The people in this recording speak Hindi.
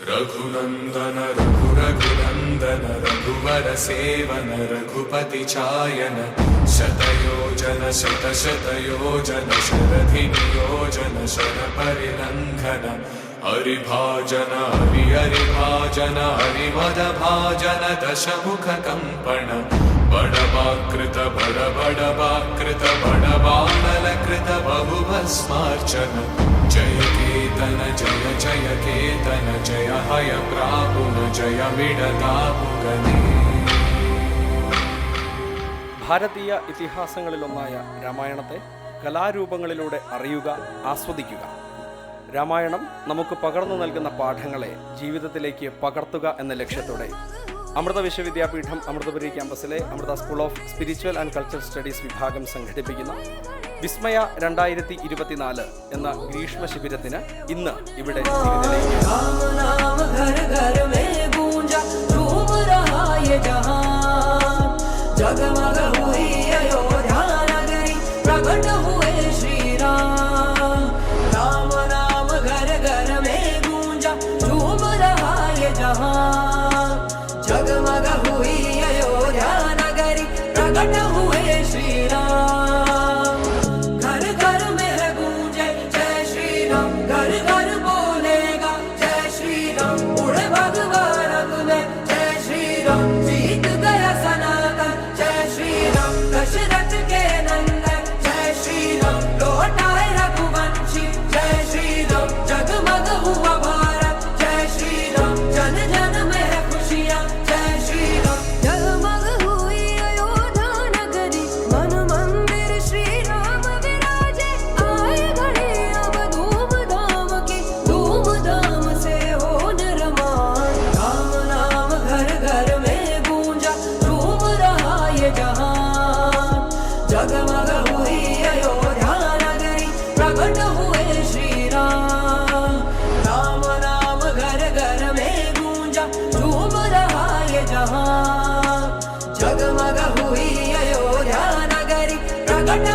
रघुनंदन रघुरघुनंदन रघुवर सेवन रघुपति चायन शतयोजन शतशतयोजन शरधि नियोजन शर परिरंघन हरिभाजन हरिभाजन हरिमद भाजन दशमुख कंपन बड़वाकृत बड़वाकृत बड़वानलकृत बहुभस्मार्चन जय केतन जय हय प्रापुन जय विडतापुगने. ഭാരതീയ ഇതിഹാസങ്ങളിലൊന്നായ രാമായണത്തെ കലാരൂപങ്ങളിലൂടെ അറിയുക, ആസ്വദിക്കുക. രാമായണം നമുക്ക് പകർന്നു നൽകുന്ന പാഠങ്ങളെ ജീവിതത്തിലേക്ക് പകർത്തുക എന്ന ലക്ഷ്യത്തോടെ അമൃത വിശ്വവിദ്യാപീഠം അമൃതപുരി ക്യാമ്പസിലെ Amrita school of spiritual and cultural studies വിഭാഗം സംഘടിപ്പിക്കുന്ന വിസ്മയ 2024 എന്ന ഗ്രീഷ്മ ശിബിരത്തിന് ഇന്ന് ഇവിടെ जगमग हुई अयोध्या नगरी प्रकट हुए श्री राम. घर घर में है गूंजे जय श्री राम, घर घर बोलेगा जय श्री राम. उड़े भगवा रंग में जय श्री राम, जीत गया सनातन जय श्री राम. दशरथ के नंदन जय श्री राम, लौटाए रघुवंशी जय श्री राम. जगमग हुआ भारत जय श्री राम, जन जन में है खुशियाँ जय श्री राम. जगमग हुई अयोध्या नगरी, मन मंदिर श्री राम विराजे. आए घड़ी अब धूमधाम की, धूमधाम से हो निर्माण. राम नाम घर घर में गूंजा, झूम रहा ये जहान. जगमग हुई अयोध्या नगरी प्रकट हुए श्री राम. राम नाम घर घर में गूंजा, झूम रहा ये जहान. जगमग हुई अयोध्या नगरी प्रकट